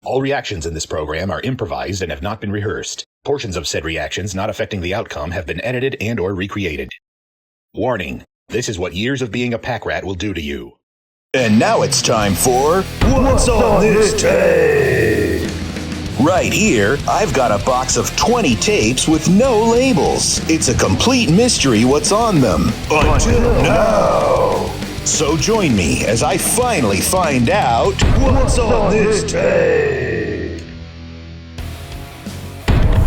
All reactions in this program are improvised and have not been rehearsed. Portions of said reactions not affecting the outcome have been edited and/or recreated. Warning, this is what years of being a pack rat will do to you. And now it's time for What's on this tape? Right here, I've got a box of 20 tapes with no labels. It's a complete mystery what's on them. Until now. So join me as I finally find out what's on this tape.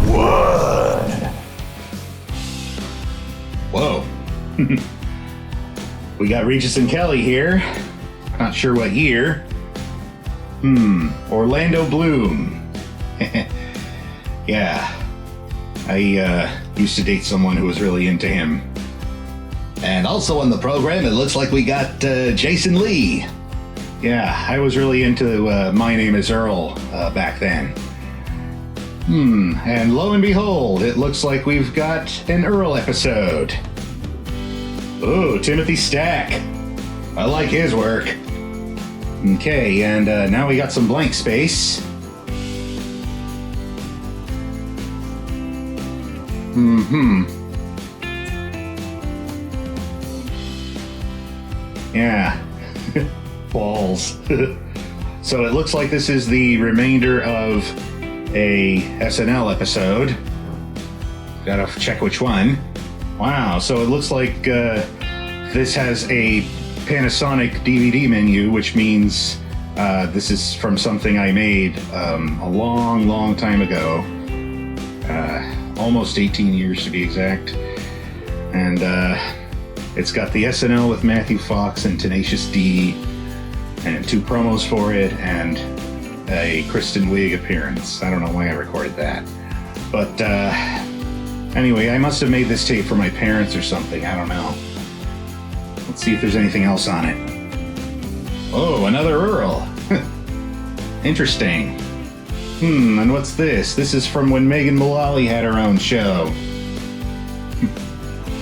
1. Whoa. We got Regis and Kelly here. Not sure what year. Orlando Bloom. Yeah. I used to date someone who was really into him. And also on the program, it looks like we got Jason Lee. Yeah, I was really into My Name is Earl back then. And lo and behold, it looks like we've got an Earl episode. Oh, Timothy Stack. I like his work. Okay, and now we got some blank space. Yeah. Balls. So it looks like this is the remainder of a SNL episode. Gotta check which one. Wow, so it looks like this has a Panasonic DVD menu, which means this is from something I made a long time ago. Almost 18 years to be exact. And it's got the SNL with Matthew Fox and Tenacious D, and 2 promos for it, and a Kristen Wiig appearance. I don't know why I recorded that. But anyway, I must have made this tape for my parents or something. I don't know. Let's see if there's anything else on it. Oh, another Earl. Interesting. And what's this? This is from when Megan Mullally had her own show.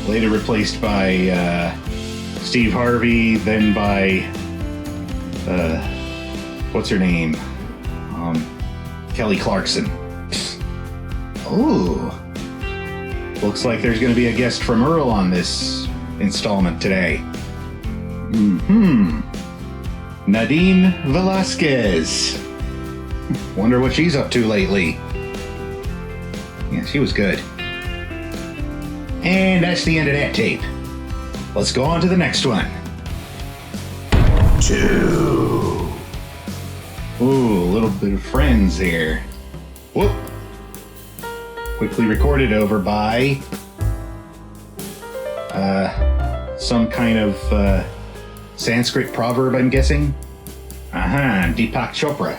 Later replaced by Steve Harvey, then by what's her name? Kelly Clarkson. Ooh. Looks like there's going to be a guest from Earl on this installment today. Nadine Velasquez. Wonder what she's up to lately. Yeah, she was good. And that's the end of that tape. Let's go on to the next one. 2. Ooh, a little bit of Friends here. Whoop. Quickly recorded over by some kind of Sanskrit proverb, I'm guessing. Deepak Chopra.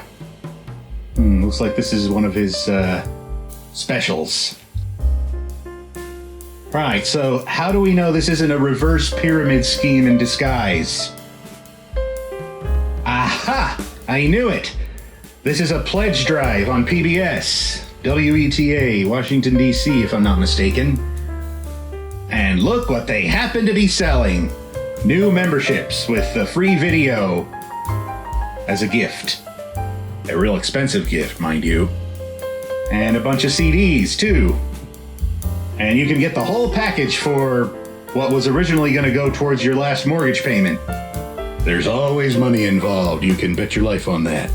Looks like this is one of his specials. Right, so how do we know this isn't a reverse pyramid scheme in disguise? Aha! I knew it! This is a pledge drive on PBS, WETA, Washington, D.C., if I'm not mistaken. And look what they happen to be selling. New memberships with a free video as a gift. A real expensive gift, mind you. And a bunch of CDs, too. And you can get the whole package for what was originally going to go towards your last mortgage payment. There's always money involved, you can bet your life on that.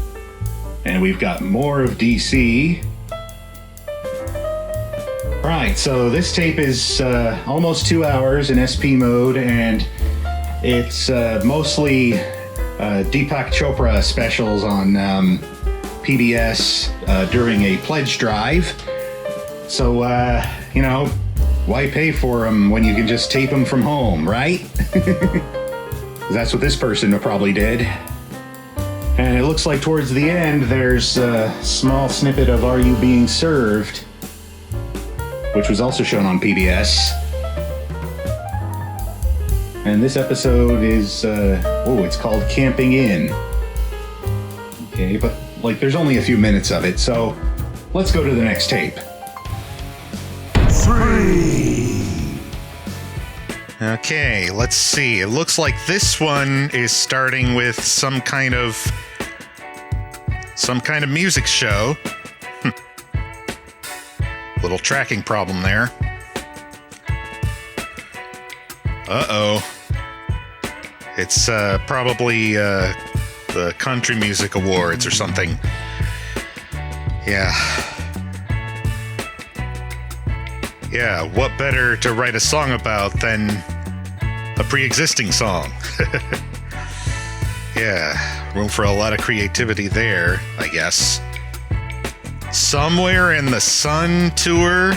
And we've got more of DC. Right, so this tape is almost 2 hours in SP mode, and it's mostly Deepak Chopra specials on PBS during a pledge drive. So, you know, why pay for them when you can just tape them from home, right? That's what this person probably did. And it looks like towards the end, there's a small snippet of Are You Being Served, which was also shown on PBS. And this episode is, it's called Camping In. Okay, but, like, there's only a few minutes of it, so let's go to the next tape. 3. Okay, let's see. It looks like this one is starting with some kind of some kind of music show. Little tracking problem there. Uh-oh. It's probably the Country Music Awards or something. Yeah. Yeah, what better to write a song about than a pre-existing song? Yeah, room for a lot of creativity there, I guess. Somewhere in the Sun Tour,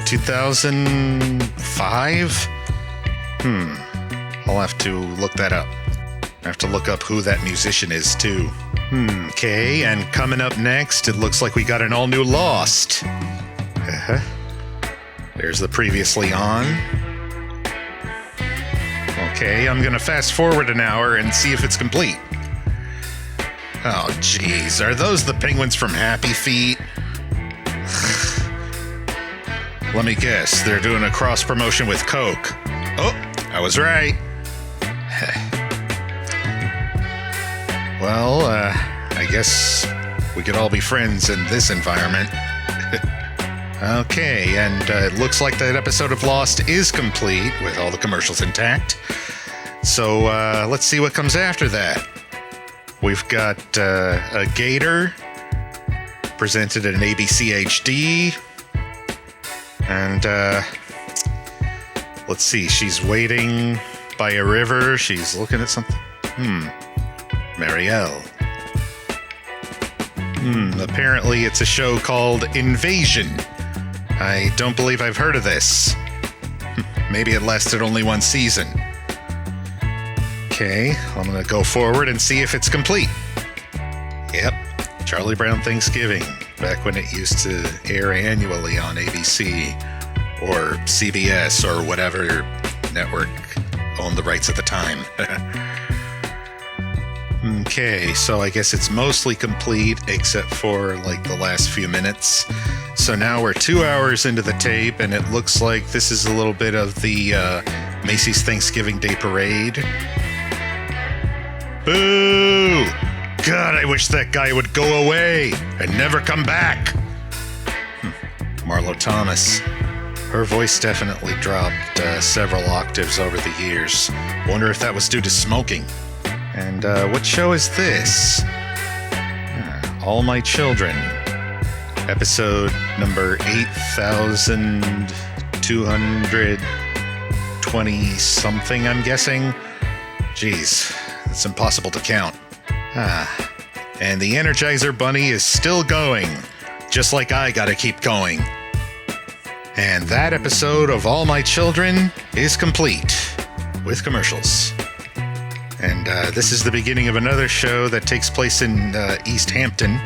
2005? I'll have to look that up. I have to look up who that musician is, too. Okay, and coming up next, it looks like we got an all-new Lost. There's the previously on. Okay, I'm gonna fast forward an hour and see if it's complete. Oh, jeez, are those the penguins from Happy Feet? Let me guess, they're doing a cross-promotion with Coke. Oh, I was right. Well, I guess we could all be friends in this environment. Okay, and it looks like that episode of Lost is complete with all the commercials intact. So let's see what comes after that. We've got a gator presented in ABC HD. And let's see, she's waiting by a river. She's looking at something. Marielle. Apparently it's a show called Invasion. I don't believe I've heard of this. Maybe it lasted only one season. Okay, I'm gonna go forward and see if it's complete. Yep, Charlie Brown Thanksgiving, back when it used to air annually on ABC or CBS or whatever network owned the rights at the time. Okay, so I guess it's mostly complete except for like the last few minutes. So now we're 2 hours into the tape, and it looks like this is a little bit of the Macy's Thanksgiving Day Parade. Boo! God, I wish that guy would go away and never come back. Marlo Thomas. Her voice definitely dropped several octaves over the years. Wonder if that was due to smoking. And what show is this? All My Children. Episode number 8,220-something, I'm guessing. Jeez, it's impossible to count. And the Energizer Bunny is still going, just like I gotta keep going. And that episode of All My Children is complete, with commercials. And this is the beginning of another show that takes place in East Hampton.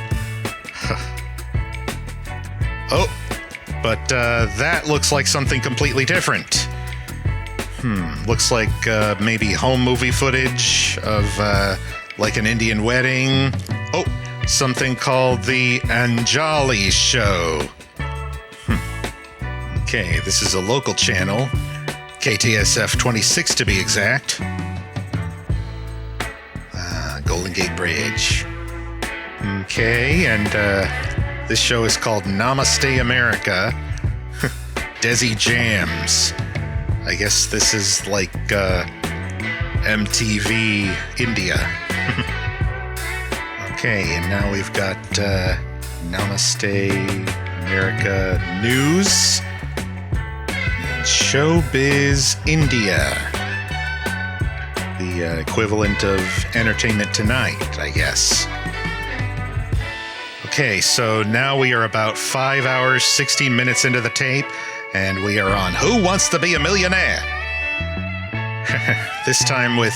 Oh, but that looks like something completely different. Looks like maybe home movie footage of like an Indian wedding. Oh, something called the Anjali Show. Okay, this is a local channel, KTSF 26 to be exact. Golden Gate Bridge. Okay, and this show is called Namaste America. Desi Jams. I guess this is like MTV India. Okay, and now we've got Namaste America News. And Showbiz India. The equivalent of Entertainment Tonight, I guess. Okay, so now we are about 5 hours, 16 minutes into the tape, and we are on Who Wants to Be a Millionaire? This time with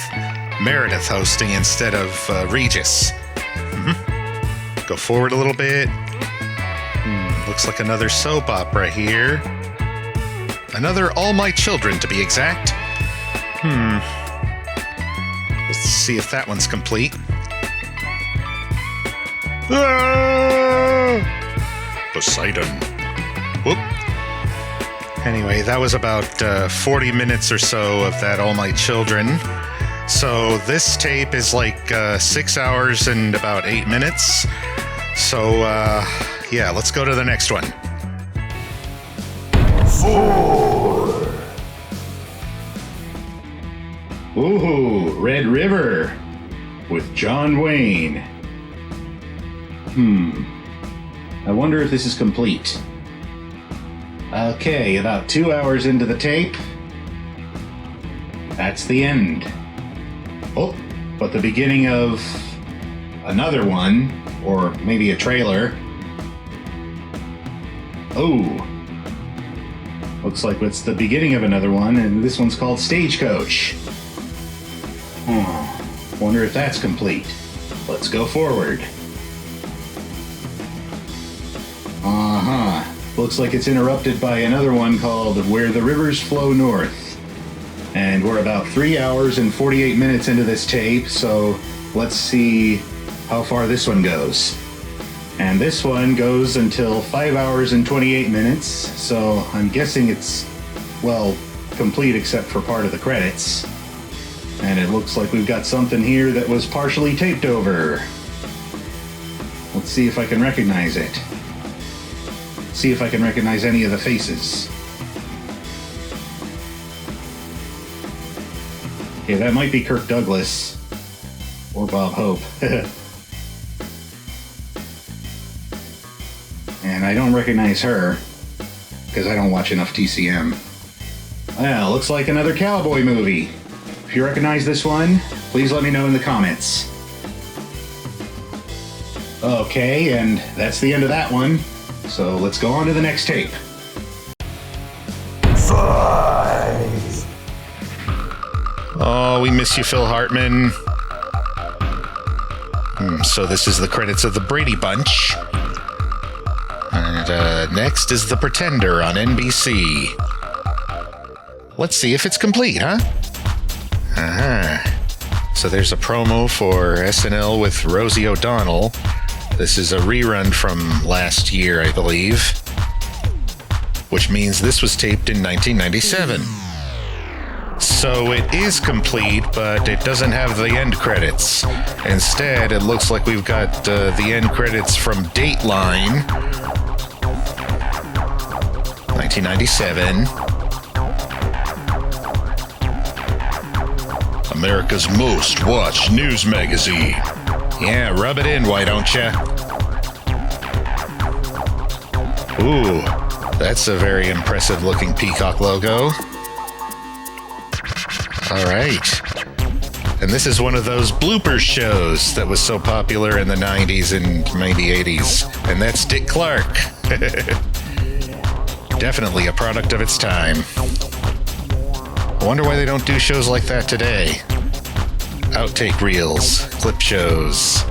Meredith hosting instead of Regis. Go forward a little bit. Looks like another soap opera here. Another All My Children, to be exact. Let's see if that one's complete. Poseidon. Whoop. Anyway, that was about 40 minutes or so of that All My Children. So this tape is like 6 hours and about 8 minutes. So, yeah, let's go to the next one. 4. Ooh, Red River with John Wayne. I wonder if this is complete. Okay, about 2 hours into the tape. That's the end. Oh, but the beginning of another one, or maybe a trailer. Oh, looks like it's the beginning of another one, and this one's called Stagecoach. Wonder if that's complete. Let's go forward. Looks like it's interrupted by another one called Where the Rivers Flow North. And we're about 3 hours and 48 minutes into this tape, so let's see how far this one goes. And this one goes until 5 hours and 28 minutes, so I'm guessing it's, well, complete except for part of the credits. And it looks like we've got something here that was partially taped over. Let's see if I can recognize it. See if I can recognize any of the faces. Okay, that might be Kirk Douglas or Bob Hope. And I don't recognize her because I don't watch enough TCM. Well, looks like another cowboy movie. If you recognize this one, please let me know in the comments. Okay, and that's the end of that one. So let's go on to the next tape. 5. Oh, we miss you, Phil Hartman. So this is the credits of the Brady Bunch. And next is The Pretender on NBC. Let's see if it's complete, huh? So there's a promo for SNL with Rosie O'Donnell. This is a rerun from last year, I believe. Which means this was taped in 1997. So it is complete, but it doesn't have the end credits. Instead, it looks like we've got the end credits from Dateline, 1997. America's most watched news magazine. Yeah, rub it in, why don't ya? Ooh, that's a very impressive looking peacock logo. All right. And this is one of those blooper shows that was so popular in the 90s and maybe 80s. And that's Dick Clark. Definitely a product of its time. I wonder why they don't do shows like that today. Outtake reels, clip shows.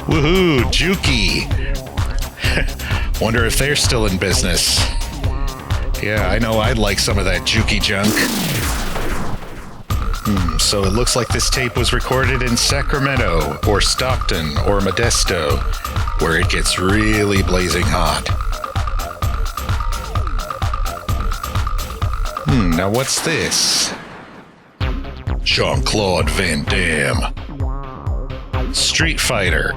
Woohoo, Juki. Wonder if they're still in business. Yeah, I know I'd like some of that Juki junk. So it looks like this tape was recorded in Sacramento, or Stockton, or Modesto, where it gets really blazing hot. Now what's this? Jean-Claude Van Damme. Street Fighter.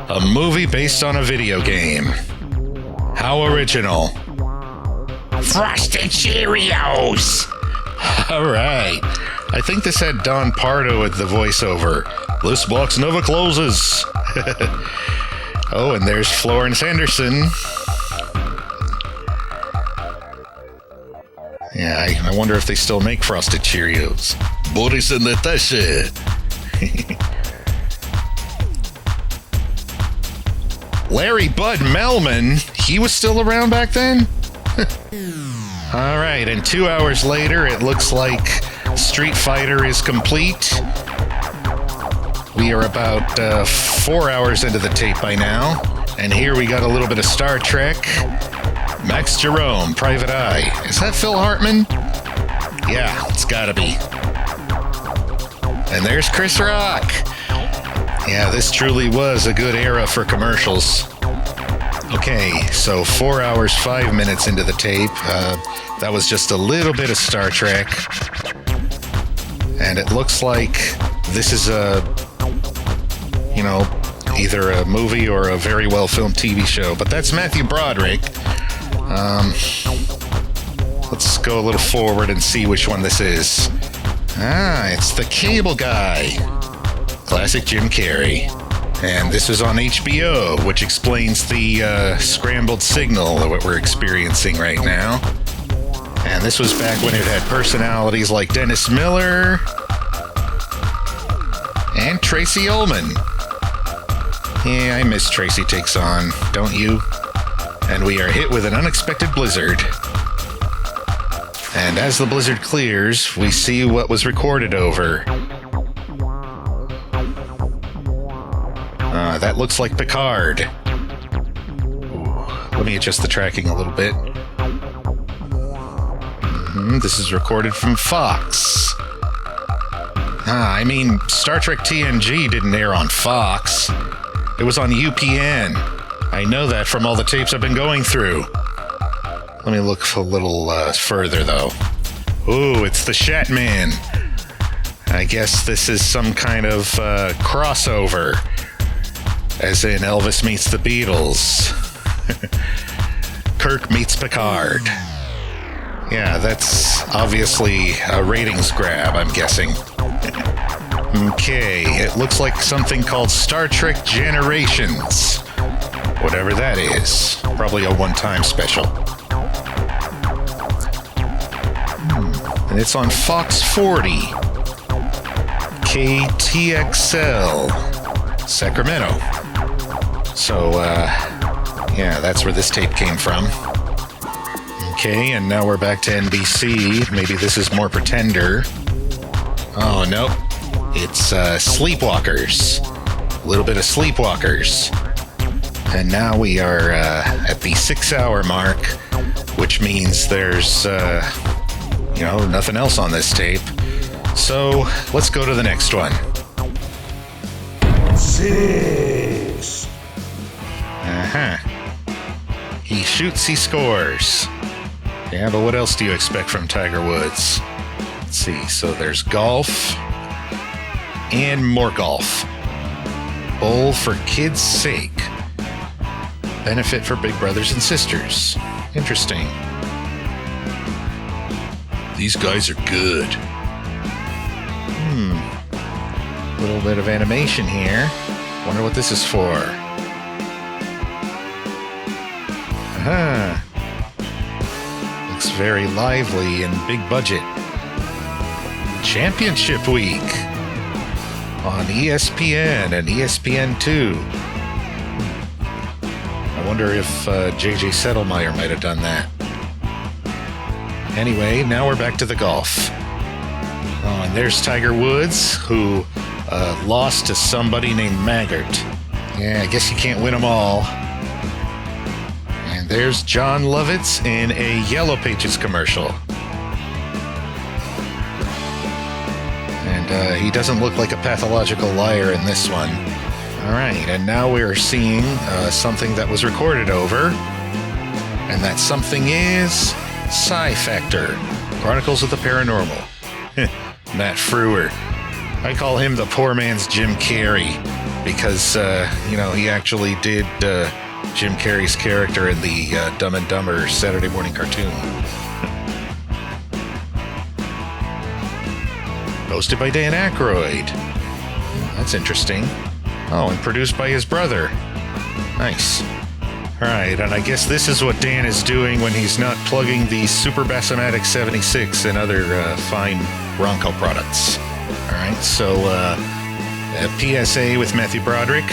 A movie based on a video game. How original. Frosted Cheerios! Alright. I think this had Don Pardo at the voiceover. This box never closes. Oh, and there's Florence Henderson. Yeah, I wonder if they still make Frosted Cheerios. Boris and Natasha. Larry Bud Melman, he was still around back then? All right, and 2 hours later, it looks like Street Fighter is complete. We are about 4 hours into the tape by now. And here we got a little bit of Star Trek. Max Jerome, Private Eye. Is that Phil Hartman? Yeah, it's gotta be. And there's Chris Rock. Yeah, this truly was a good era for commercials. Okay, so 4 hours, 5 minutes into the tape. That was just a little bit of Star Trek. And it looks like this is a, either a movie or a very well-filmed TV show. But that's Matthew Broderick. Let's go a little forward and see which one this is. It's the Cable Guy. Classic Jim Carrey. And this is on HBO, which explains the scrambled signal that we're experiencing right now. And this was back when it had personalities like Dennis Miller and Tracy Ullman. Yeah, I miss Tracy Takes On, don't you? And we are hit with an unexpected blizzard. And as the blizzard clears, we see what was recorded over. That looks like Picard. Ooh, let me adjust the tracking a little bit. This is recorded from Fox. Star Trek TNG didn't air on Fox. It was on UPN. I know that from all the tapes I've been going through. Let me look a little further, though. Ooh, it's the Shatman. I guess this is some kind of crossover. As in Elvis meets the Beatles. Kirk meets Picard. Yeah, that's obviously a ratings grab, I'm guessing. Okay, it looks like something called Star Trek Generations. Whatever that is. Probably a one-time special. And it's on Fox 40. KTXL. Sacramento. So, yeah, that's where this tape came from. Okay, and now we're back to NBC. Maybe this is more Pretender. Oh, nope. It's Sleepwalkers. A little bit of Sleepwalkers. And now we are at the 6-hour mark, which means there's, nothing else on this tape. So, let's go to the next one. 6. He shoots, he scores. Yeah, but what else do you expect from Tiger Woods? Let's see. So there's golf and more golf. Bowl for kids' sake. Benefit for big brothers and sisters. Interesting. These guys are good. A little bit of animation here. Wonder what this is for. Looks very lively and big budget. Championship Week on ESPN and ESPN2. I wonder if J.J. Settlemeyer might have done that. Anyway, now we're back to the golf. Oh, and there's Tiger Woods, who lost to somebody named Maggart. Yeah, I guess you can't win them all. And there's John Lovitz in a Yellow Pages commercial. And he doesn't look like a pathological liar in this one. All right, and now we're seeing something that was recorded over. And that something is Psi Factor, Chronicles of the Paranormal. Matt Frewer. I call him the poor man's Jim Carrey because, he actually did Jim Carrey's character in the Dumb and Dumber Saturday morning cartoon. Hosted by Dan Aykroyd. That's interesting. Oh, and produced by his brother. Nice. All right, and I guess this is what Dan is doing when he's not plugging the Super Bassomatic 76 and other fine Ronco products. All right, so a PSA with Matthew Broderick.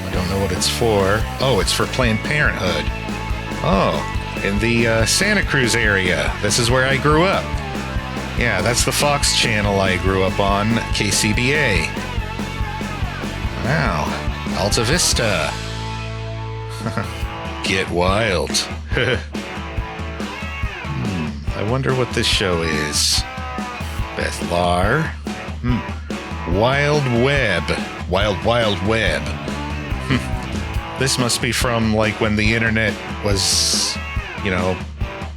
I don't know what it's for. Oh, it's for Planned Parenthood. Oh, in the Santa Cruz area. This is where I grew up. Yeah, that's the Fox channel I grew up on, KCBA. Wow, Alta Vista. Get wild. I wonder what this show is. Beth Lahr. Wild Web. Wild Web. This must be from like when the internet was,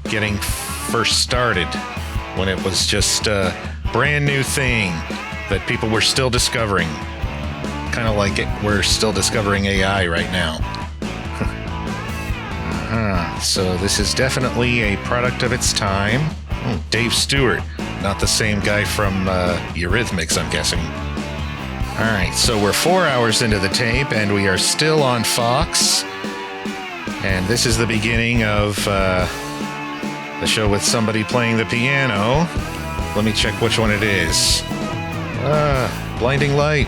getting first started. When it was just a brand new thing that people were still discovering. kind of like we're still discovering AI right now. So this is definitely a product of its time. Oh, Dave Stewart, not the same guy from Eurythmics, I'm guessing. All right, so we're 4 hours into the tape, and we are still on Fox. And this is the beginning of the show with somebody playing the piano. Let me check which one it is. Blinding Light.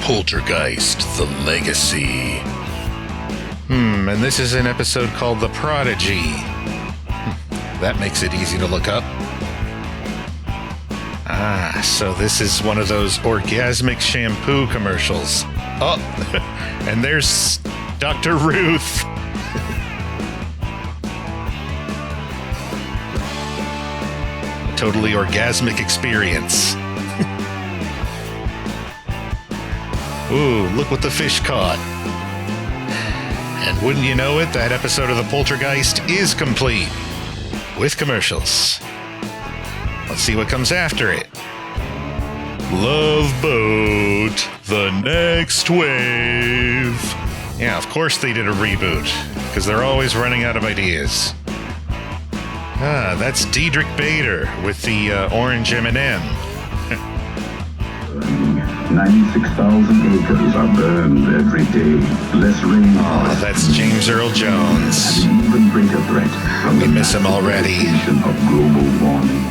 Poltergeist, The Legacy. And this is an episode called The Prodigy. That makes it easy to look up. So this is one of those orgasmic shampoo commercials. Oh, and there's Dr. Ruth. Totally orgasmic experience. Ooh, look what the fish caught. And wouldn't you know it, that episode of The Poltergeist is complete with commercials. Let's see what comes after it. Love Boat, the next wave. Yeah, of course they did a reboot, because they're always running out of ideas. That's Diedrich Bader with the orange M&M. 96,000 acres are burned every day. Less rain. Oh, that's James Earl Jones. And even greater threat from We miss him already. of global warming.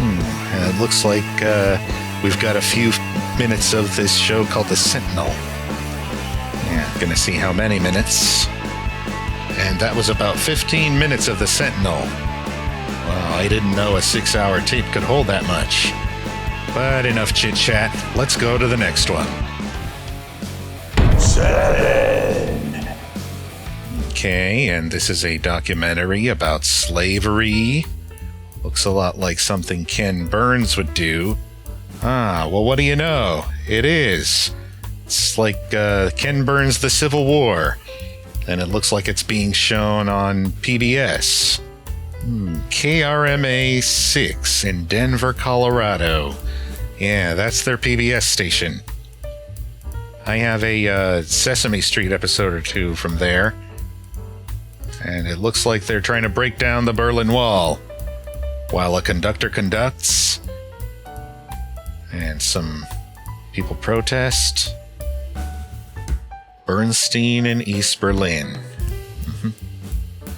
And it looks like we've got a few minutes of this show called The Sentinel. Yeah, gonna see how many minutes. And that was about 15 minutes of The Sentinel. Wow, I didn't know a 6-hour tape could hold that much. But enough chit-chat. Let's go to the next one. 7. Okay, and this is a documentary about slavery. Looks a lot like something Ken Burns would do. Well, what do you know? It is. It's like Ken Burns' The Civil War. And it looks like it's being shown on PBS. KRMA 6 in Denver, Colorado. Yeah, that's their PBS station. I have a Sesame Street episode or two from there. And it looks like they're trying to break down the Berlin Wall while a conductor conducts. And some people protest. Bernstein in East Berlin.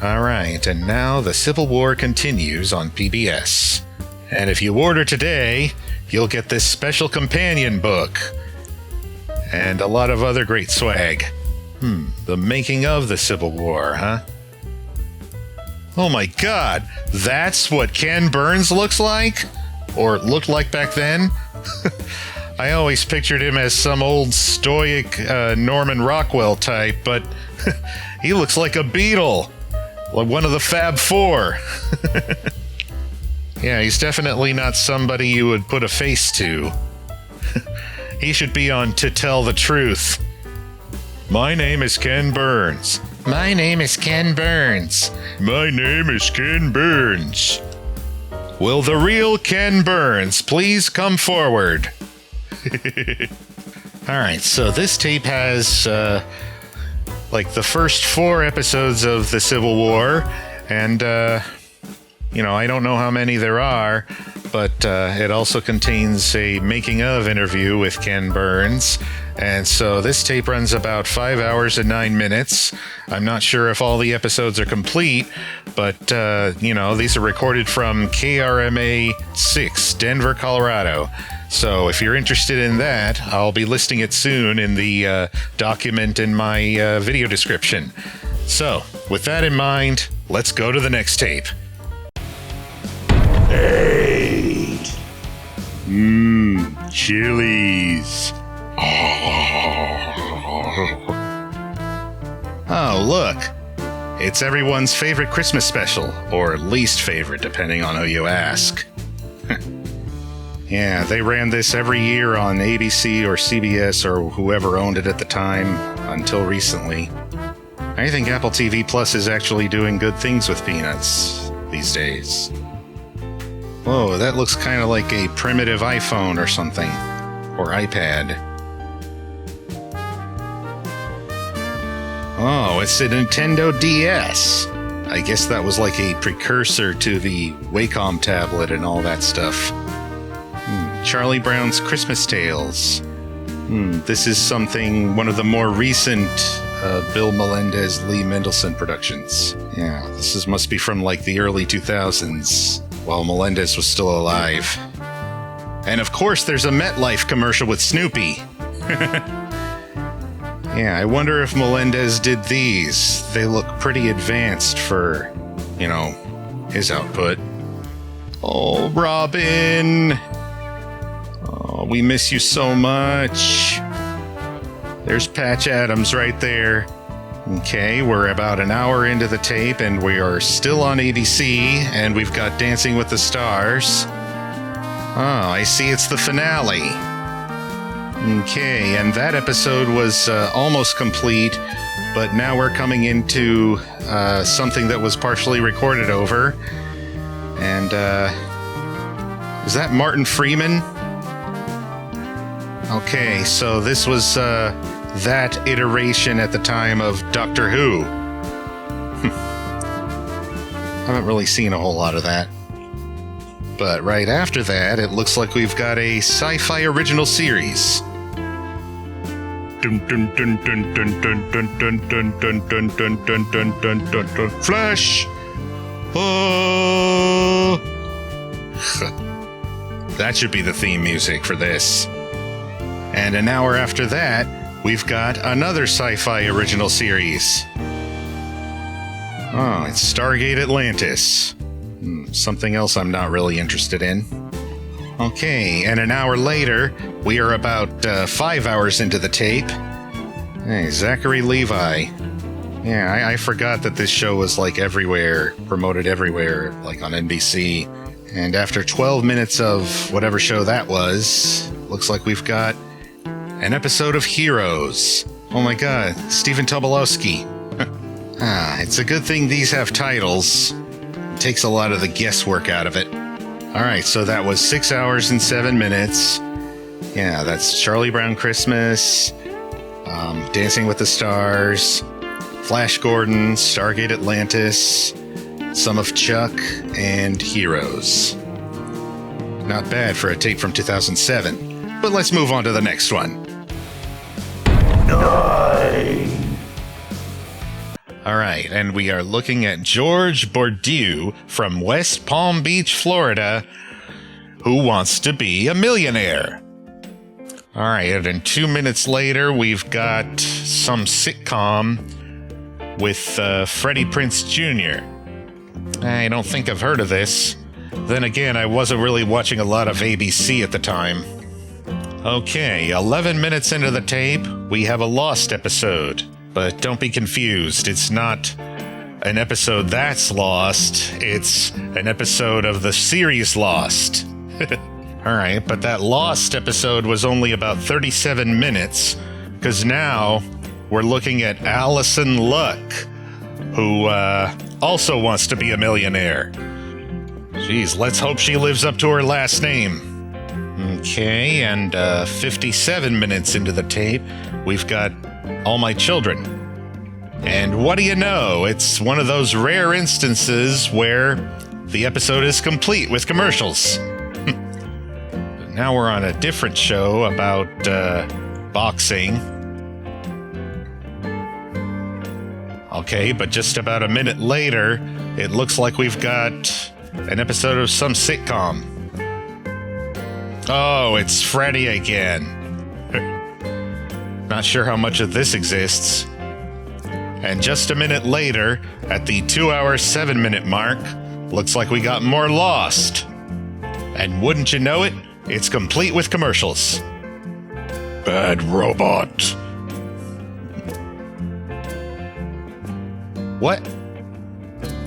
All right, and now the Civil War continues on PBS. And if you order today, you'll get this special companion book. And a lot of other great swag. The making of the Civil War, huh? Oh my God, that's what Ken Burns looks like? Or looked like back then? I always pictured him as some old stoic Norman Rockwell type, but he looks like a Beatle. Like one of the Fab Four. Yeah, he's definitely not somebody you would put a face to. He should be on To Tell the Truth. My name is Ken Burns. My name is Ken Burns. My name is Ken Burns. Will the real Ken Burns please come forward? Alright, so this tape has like the first 4 episodes of the Civil War, and I don't know how many there are, but it also contains a making of interview with Ken Burns. And so this tape runs about 5 hours and 9 minutes. I'm not sure if all the episodes are complete, but these are recorded from KRMA 6, Denver, Colorado. So if you're interested in that, I'll be listing it soon in the document in my video description. So with that in mind, let's go to the next tape. 8. Chilies. Oh, look. It's everyone's favorite Christmas special, or least favorite, depending on who you ask. Yeah, they ran this every year on ABC or CBS or whoever owned it at the time, until recently. I think Apple TV Plus is actually doing good things with Peanuts these days. Whoa, that looks kind of like a primitive iPhone or something. or iPad. Oh, it's a Nintendo DS. I guess that was like a precursor to the Wacom tablet and all that stuff. Charlie Brown's Christmas Tales. This is one of the more recent Bill Melendez, Lee Mendelsohn productions. Yeah, must be from like the early 2000s, while Melendez was still alive. And of course there's a MetLife commercial with Snoopy. Yeah, I wonder if Melendez did these. They look pretty advanced for, his output. Oh, Robin! Oh, we miss you so much. There's Patch Adams right there. Okay, we're about an hour into the tape, and we are still on ADC, and we've got Dancing with the Stars. Oh, I see it's the finale. Okay, and that episode was almost complete, but now we're coming into something that was partially recorded over. And, is that Martin Freeman? Okay, so this was that iteration at the time of Doctor Who. Haven't really seen a whole lot of that. But right after that, it looks like we've got a sci-fi original series. Flash! Oh! That should be the theme music for this. And an hour after that, we've got another sci-fi original series. Oh, it's Stargate Atlantis. Something else I'm not really interested in. Okay, and an hour later, we are about 5 hours into the tape. Hey, Zachary Levi. Yeah, I forgot that this show was like everywhere, promoted everywhere, like on NBC. And after 12 minutes of whatever show that was, looks like we've got an episode of Heroes. Oh my god, Stephen Tobolowsky. It's a good thing these have titles. It takes a lot of the guesswork out of it. Alright, so that was 6 hours and 7 minutes. Yeah, that's Charlie Brown Christmas, Dancing with the Stars, Flash Gordon, Stargate Atlantis, some of Chuck, and Heroes. Not bad for a tape from 2007, but let's move on to the next one. Alright, and we are looking at George Bourdieu from West Palm Beach, Florida, who wants to be a millionaire. Alright, and 2 minutes later, we've got some sitcom with Freddie Prinze Jr. I don't think I've heard of this. Then again, I wasn't really watching a lot of ABC at the time. Okay, 11 minutes into the tape, we have a Lost episode. But don't be confused, it's not an episode that's lost, it's an episode of the series Lost. Alright, but that Lost episode was only about 37 minutes, because now we're looking at Allison Luck, who also wants to be a millionaire. Jeez, let's hope she lives up to her last name. Okay, and 57 minutes into the tape, we've got All My Children. And what do you know? It's one of those rare instances where the episode is complete with commercials. Now we're on a different show about boxing. Okay, but just about a minute later, it looks like we've got an episode of some sitcom. Oh, it's Freddy again. Not sure how much of this exists. And just a minute later, at the 2 hour 7 minute mark, looks like we got more Lost. And wouldn't you know it, it's complete with commercials. Bad robot. What?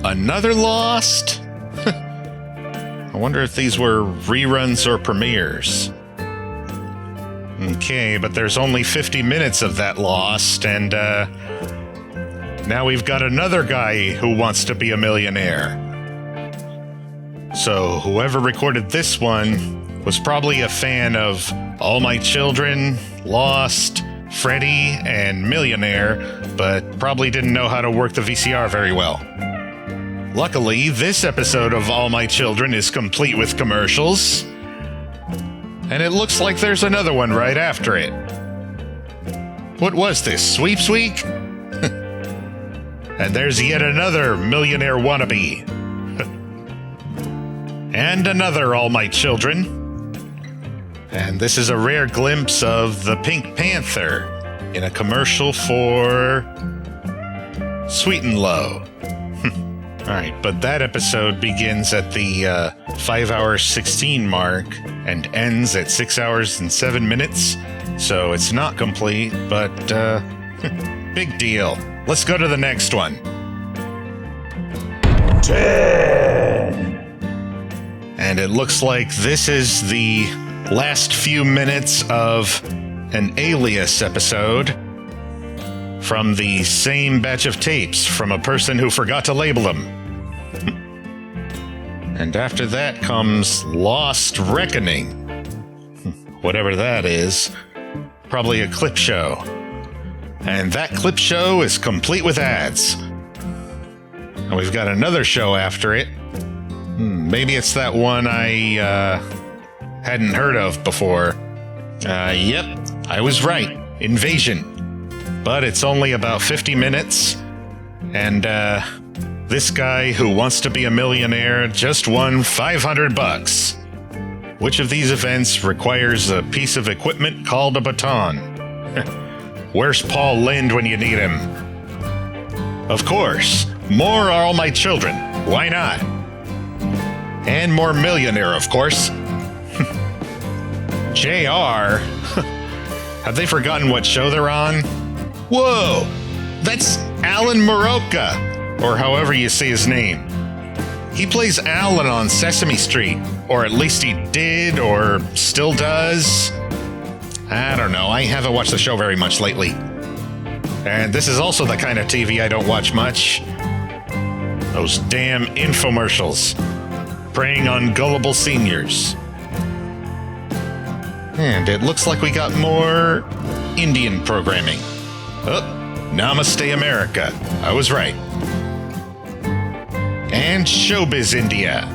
Another Lost? I wonder if these were reruns or premieres. Okay, but there's only 50 minutes of that Lost, and now we've got another guy who wants to be a millionaire. So whoever recorded this one was probably a fan of All My Children, Lost, Freddy, and Millionaire, but probably didn't know how to work the VCR very well. Luckily, this episode of All My Children is complete with commercials, and it looks like there's another one right after it. What was this, Sweeps Week? And there's yet another Millionaire wannabe. And another All My Children. And this is a rare glimpse of the Pink Panther in a commercial for Sweet and Low. Alright, but that episode begins at the 5 hours 16 mark and ends at 6 hours and 7 minutes. So it's not complete, but big deal. Let's go to the next one. 10. And it looks like this is the last few minutes of an Alias episode from the same batch of tapes from a person who forgot to label them. And after that comes Lost Reckoning. Whatever that is. Probably a clip show. And that clip show is complete with ads. And we've got another show after it. Maybe it's that one I hadn't heard of before. Yep, I was right. Invasion. But it's only about 50 minutes. And this guy who wants to be a millionaire just won $500. Which of these events requires a piece of equipment called a baton? Where's Paul Lind when you need him? Of course, more All My Children. Why not? And more Millionaire, of course. JR? Have they forgotten what show they're on? Whoa! That's Alan Moroka, or however you say his name. He plays Alan on Sesame Street, or at least he did, or still does. I don't know, I haven't watched the show very much lately. And this is also the kind of TV I don't watch much. Those damn infomercials. Preying on gullible seniors. And it looks like we got more Indian programming. Oh, Namaste America. I was right. And Showbiz India.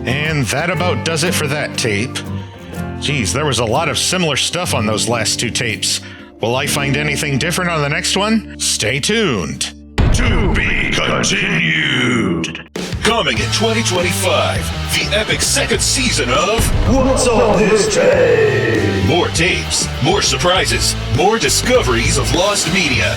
And that about does it for that tape. Geez, there was a lot of similar stuff on those last two tapes. Will I find anything different on the next one? Stay tuned. To be continued. Coming in 2025, the epic second season of What's on this tape? More tapes, more surprises, more discoveries of lost media.